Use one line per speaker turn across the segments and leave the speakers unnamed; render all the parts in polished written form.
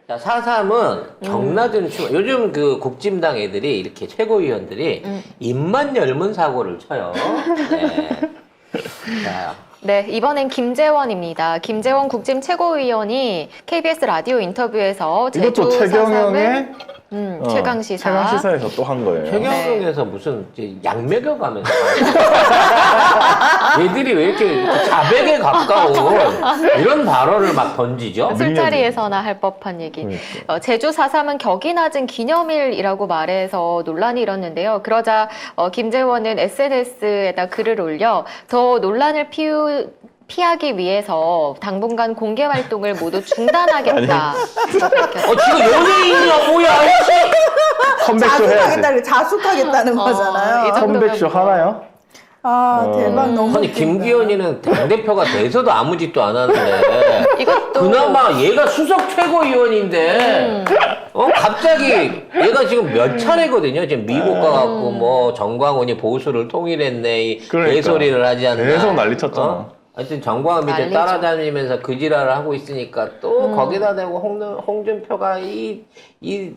자, 4.3은 경라전 추 요즘 그 국진당 애들이 이렇게 최고위원들이 입만 열면 사고를 쳐요. 네. 자,
네, 이번엔 김재원입니다. 김재원 국짐 최고위원이 KBS 라디오 인터뷰에서
이것도
제주
최경영의
4.3을 최강시사.
최강시사에서 또 한 거예요.
최경영에서 무슨 이제 양매겨 가면서 얘들이 왜 이렇게 자백에 가까운 이런 발언을 막 던지죠?
술자리에서나 할 법한 얘기.
그러니까.
제주 4.3은 격이 낮은 기념일이라고 말해서 논란이 일었는데요. 그러자 김재원은 SNS에다 글을 올려 더 논란을 피하기 위해서 당분간 공개 활동을 모두 중단하겠다.
지금 연예인이야 뭐야?
컴백쇼 해야지.
자숙하겠다, 자숙하겠다는 거잖아요.
이 정도면
컴백쇼
뭐.
하나요?
아, 대박, 너무.
아니
웃긴다.
김기현이는 당대표가 돼서도 아무 짓도 안 하는데
이것도
그나마 얘가 수석 최고위원인데 갑자기 얘가 지금 몇 차례거든요. 지금 미국 가갖고 뭐 정광훈이 보수를 통일했네 이
그러니까.
개소리를 하지 않나.
계속 난리 쳤잖아.
하여튼 정광훈 밑에
난리죠.
따라다니면서 그 지랄을 하고 있으니까 또 거기다 대고 홍준표가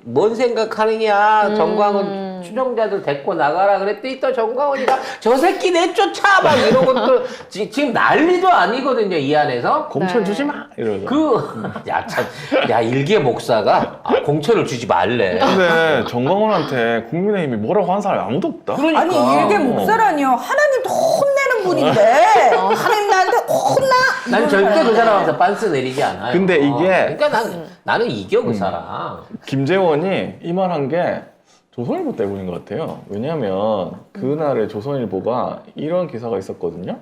뭔 생각하느냐. 정광훈 추종자들 데리고 나가라 그랬더니 또 정광훈이가 저 새끼 내쫓아 막 이러고 또 지금 난리도 아니거든요. 이 안에서.
공천
네.
주지 마! 이러죠.
야 일개 목사가 공천을 주지 말래.
근데 정광훈한테 국민의힘이 뭐라고 한 사람이 아무도 없다?
그러니까.
아니, 일개 목사라니요. 하나님도 혼내는 분인데. 하나님 나한테 혼나?
난 절대 그 사람한테 빤스 내리지 않아요.
근데 이게-
그러니까 나는 이겨 그 사람.
김재원이 이 말 한 게 조선일보 때문인 것 같아요. 왜냐하면 그날에 조선일보가 이런 기사가 있었거든요.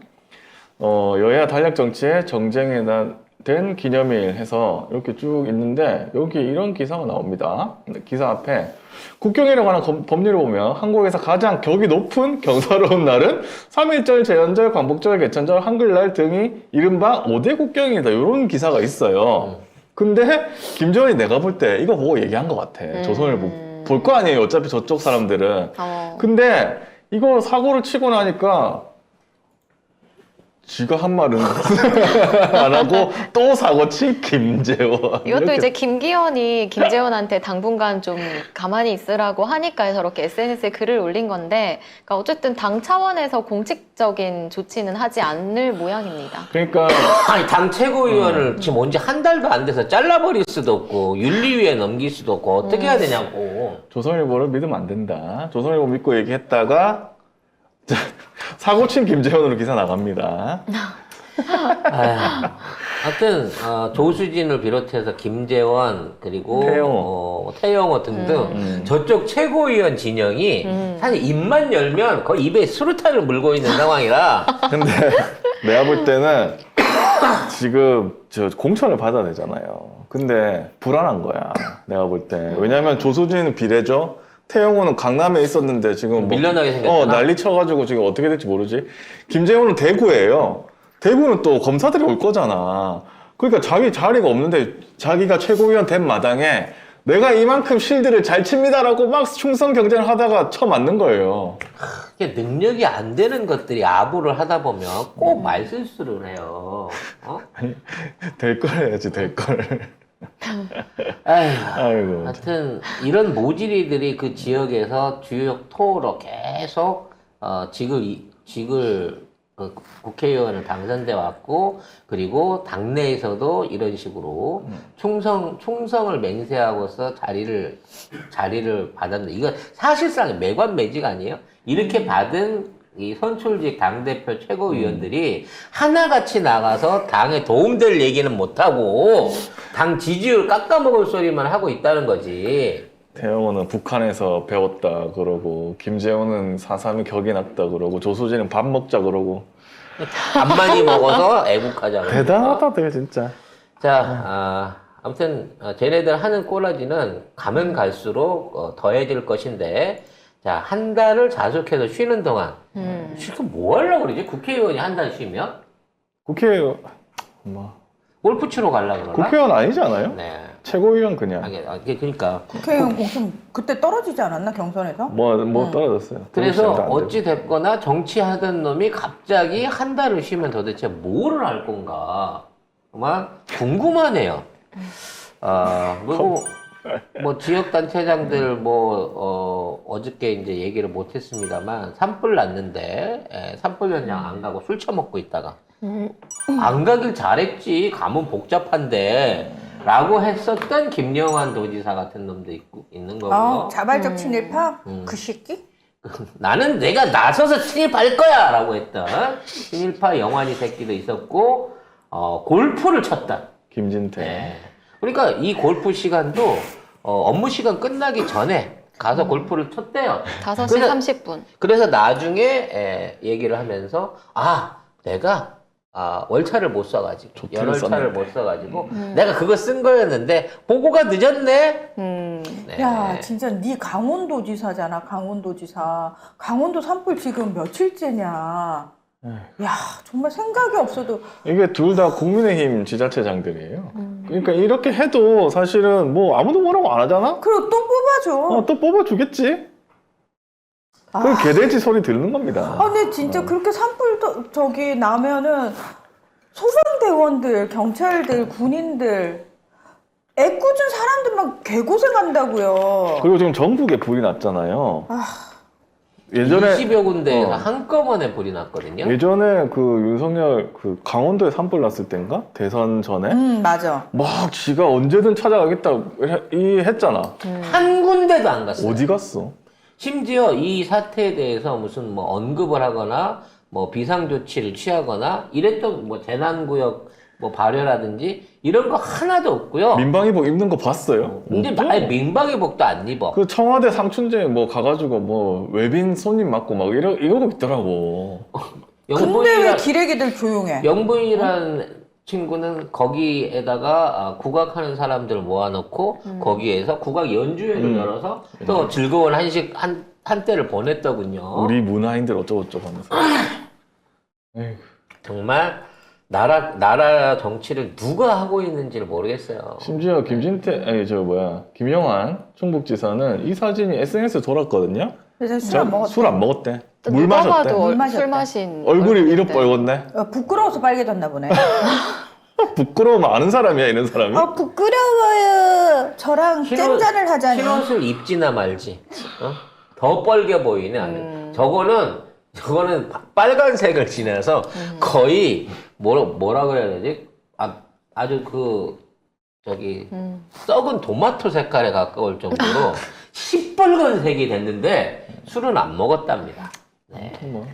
여야 단략 정치의 정쟁에 된 기념일 해서 이렇게 쭉 있는데 여기 이런 기사가 나옵니다. 기사 앞에 국경일에 관한 법률을 보면 한국에서 가장 격이 높은 경사로운 날은 3.1절, 제헌절, 광복절, 개천절, 한글날 등이 이른바 5대 국경이다. 이런 기사가 있어요. 근데 김재원이 내가 볼 때 이거 보고 얘기한 것 같아. 조선일보 볼 거 아니에요. 어차피 저쪽 사람들은. 근데 이거 사고를 치고 나니까 지가 한 말은 안 하고 또 사고친 김재원.
이것도
이렇게.
이제 김기현이 김재원한테 당분간 좀 가만히 있으라고 하니까 저렇게 SNS에 글을 올린 건데, 그러니까 어쨌든 당 차원에서 공식적인 조치는 하지 않을 모양입니다.
그러니까
아니 당 최고위원을 지금 언제 한 달도 안 돼서 잘라버릴 수도 없고 윤리위에 넘길 수도 없고 어떻게 해야 되냐고.
조선일보를 믿으면 안 된다. 조선일보 믿고 얘기했다가 사고친 김재원으로 기사 나갑니다.
하여튼 조수진을 비롯해서 김재원 그리고 태영호 등등 저쪽 최고위원 진영이 사실 입만 열면 거의 입에 수류탄을 물고 있는 상황이라.
근데 내가 볼 때는 지금 저 공천을 받아야 되잖아요. 근데 불안한 거야. 내가 볼 때. 왜냐면 조수진은 비례죠. 태영호는 강남에 있었는데 지금
밀려나게 생겼잖아.
난리 쳐가지고 지금 어떻게 될지 모르지. 김재원은 대구예요. 대구는 또 검사들이 올 거잖아. 그러니까 자기 자리가 없는데 자기가 최고위원 된 마당에 내가 이만큼 실드를 잘 칩니다라고 막 충성 경쟁을 하다가 쳐맞는 거예요.
이게 능력이 안 되는 것들이 아부를 하다 보면 꼭 말실수를 해요.
아니, 될 걸 해야지, 될 걸.
아이고. 하여튼 이런 모질이들이 그 지역에서 주요 토로 계속 직을 국회의원을 당선돼 왔고, 그리고 당내에서도 이런 식으로 충성을 맹세하고서 자리를 받았는데, 이거 사실상 매관매직 아니에요? 이렇게 받은 이 선출직 당대표 최고위원들이 하나같이 나가서 당에 도움될 얘기는 못하고 당 지지율 깎아먹을 소리만 하고 있다는 거지.
태영호는 북한에서 배웠다 그러고, 김재원은 4.3이 격이 났다 그러고, 조수진은 밥 먹자 그러고.
밥 많이 먹어서 애국하자.
대단하다, 되게 진짜.
자, 아무튼 쟤네들 하는 꼬라지는 가면 갈수록 더해질 것인데, 자, 한 달을 자숙해서 쉬는 동안 지금 뭐 하려고 그러지? 국회의원이 한 달 쉬면?
국회의원, 뭐.
골프 치러 가려고 그러나?
국회의원 아니잖아요?
네.
최고위원 그냥.
그러니까.
국회의원 공천 그때 떨어지지 않았나, 경선에서?
떨어졌어요.
그래서
안 되고.
어찌 됐거나 정치하던 놈이 갑자기 한 달을 쉬면 도대체 뭐를 할 건가? 정말 궁금하네요. 뭐 지역단체장들 어저께 이제 얘기를 못했습니다만 산불 났는데 산불 현장 안 가고 술 처먹고 있다가 안 가길 잘했지 가면 복잡한데 라고 했었던 김영환 도지사 같은 놈도 있는 거고요.
자발적 친일파? 그 새끼?
나는 내가 나서서 친일파일 거야 라고 했던 친일파 영환이 새끼도 있었고 골프를 쳤다.
김진태.
네. 그러니까 이 골프 시간도 업무 시간 끝나기 전에 가서 골프를 쳤대요.
5시
그래서-
30분.
그래서 나중에 얘기를 하면서 내가 월차를 못 써가지고
조퇴를
연월차를
썼는데.
못 써가지고 내가 그거 쓴 거였는데 보고가 늦었네. 네.
야, 진짜 네 강원도지사잖아, 강원도지사. 강원도 산불 지금 며칠째냐. 야, 정말 생각이 없어도.
이게 둘 다 국민의힘 지자체장들이에요. 그러니까 이렇게 해도 사실은 뭐 아무도 뭐라고 안 하잖아?
그리고 또 뽑아줘.
또 뽑아주겠지? 그 개돼지 소리 들는 겁니다.
근데 진짜 그렇게 산불 저기 나면은 소방대원들, 경찰들, 군인들 애꿎은 사람들 막 개고생한다고요.
그리고 지금 전국에 불이 났잖아요. 예전에
20여 군데에서 한꺼번에 불이 났거든요.
예전에 그 윤석열 그 강원도에 산불 났을 때인가? 대선 전에
맞아.
막 지가 언제든 찾아가겠다 했잖아.
한 군데도 안 갔어요.
어디 갔어?
심지어 이 사태에 대해서 무슨 뭐 언급을 하거나 뭐 비상조치를 취하거나 이랬던 뭐 재난구역 뭐 발효라든지 이런 거 하나도 없고요.
민방위복 입는 거 봤어요?
근데
못 봐.
아예 민방위복도 안 입어.
그 청와대 상춘제 뭐 가가지고 뭐 외빈 손님 맞고 막 이러고 있더라고.
근데 왜
영부인이라,
기레기들 조용해?
영부인이라는 친구는 거기에다가 국악하는 사람들 모아놓고 거기에서 국악 연주회를 열어서 또 즐거운 한때를 보냈더군요.
우리 문화인들 어쩌고저쩌고 하면서. 에휴.
정말 나라 정치를 누가 하고 있는지를 모르겠어요.
심지어 김영환 충북지사는 이 사진이 SNS에 돌았거든요.
그래서 술 안 먹었대.
술 안 먹었대. 물
누가
마셨대.
봐도
물 마셨대.
술 마신
얼굴이
얼굴인데.
이렇게 빨갛네.
부끄러워서 빨개졌나 보네.
부끄러우면 아는 사람이야 이런 사람이.
부끄러워요. 저랑 잼자를 하자니.
흰옷을 입지나 말지. 더 뻘게 보이네. 아주. 저거는 빨간색을 지나서 거의 뭐라 그래야 되지? 아주 썩은 토마토 색깔에 가까울 정도로 시뻘건 색이 됐는데 술은 안 먹었답니다. 네.
뭐.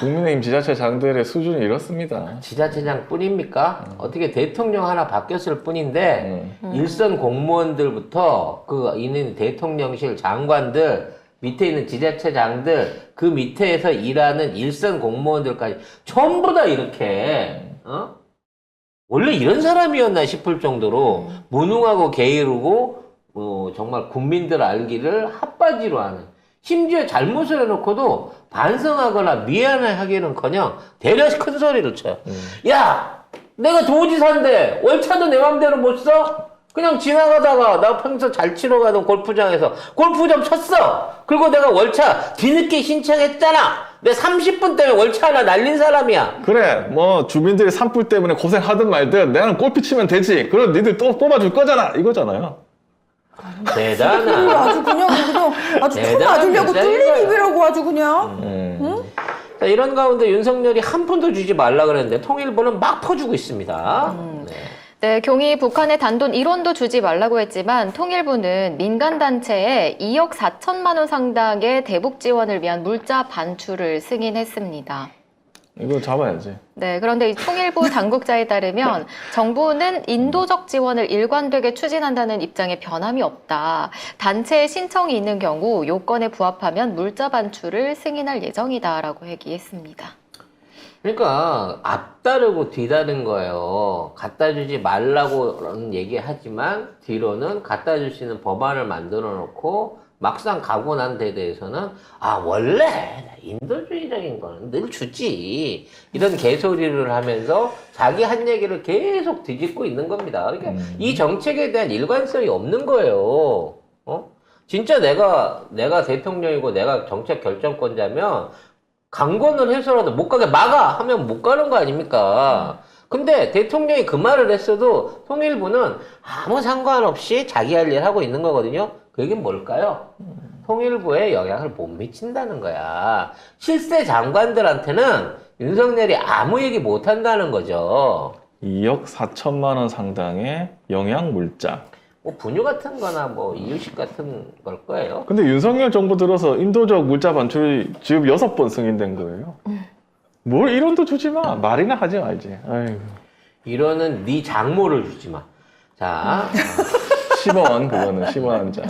국민의힘 지자체장들의 수준이 이렇습니다.
지자체장 뿐입니까? 어떻게 대통령 하나 바뀌었을 뿐인데 일선 공무원들부터 있는 대통령실 장관들 밑에 있는 지자체장들 그 밑에서 일하는 일선 공무원들까지 전부 다 이렇게 원래 이런 사람이었나 싶을 정도로 무능하고 게으르고 정말 국민들 알기를 핫바지로 하는 심지어 잘못을 해놓고도 반성하거나 미안해하기는커녕 대려 큰 소리를 쳐요. 야, 내가 도지사인데 월차도 내 맘대로 못 써? 그냥 지나가다가 나 평소 잘 치러 가던 골프장에서 골프 좀 쳤어. 그리고 내가 월차 뒤늦게 신청했잖아. 내 30분 때문에 월차 하나 날린 사람이야.
그래, 뭐 주민들이 산불 때문에 고생하든 말든 내가 골프 치면 되지. 그럼 니들 또 뽑아줄 거잖아. 이거잖아요.
대단하다.
아주 그냥 아주 쳐 맞으려고 뚫린 입이라고 아주 그냥.
자, 이런 가운데 윤석열이 한 푼도 주지 말라 그랬는데 통일부는 막 퍼주고 있습니다. 네.
네, 경위 북한에 단돈 1원도 주지 말라고 했지만 통일부는 민간단체에 2억 4천만 원 상당의 대북 지원을 위한 물자 반출을 승인했습니다.
이거 잡아야지.
네, 그런데 이 통일부 당국자에 따르면 정부는 인도적 지원을 일관되게 추진한다는 입장에 변함이 없다. 단체에 신청이 있는 경우 요건에 부합하면 물자 반출을 승인할 예정이다라고 얘기했습니다.
그러니까 앞다르고 뒤다른 거예요. 갖다 주지 말라고는 얘기하지만 뒤로는 갖다 줄 수 있는 법안을 만들어 놓고 막상 가고 난 데 대해서는 원래 인도주의적인 거는 늘 주지 이런 개소리를 하면서 자기 한 얘기를 계속 뒤집고 있는 겁니다. 그러니까 이 정책에 대한 일관성이 없는 거예요. 진짜 내가 대통령이고 내가 정책 결정권자면 강권을 해서라도 못 가게 막아 하면 못 가는 거 아닙니까? 근데 대통령이 그 말을 했어도 통일부는 아무 상관없이 자기 할 일 하고 있는 거거든요. 그게 뭘까요? 통일부에 영향을 못 미친다는 거야. 실세 장관들한테는 윤석열이 아무 얘기 못 한다는 거죠.
2억 4천만 원 상당의 영양 물자.
뭐 분유 같은 거나 뭐 이유식 같은 걸 거예요.
근데 윤석열 정부 들어서 인도적 물자 반출이 지금 6번 승인된 거예요. 뭘 1원도 주지 마. 말이나 하지 말지. 아이고.
이러는 네 장모를 주지 마. 자.
10원, 그거는 10원 한 장.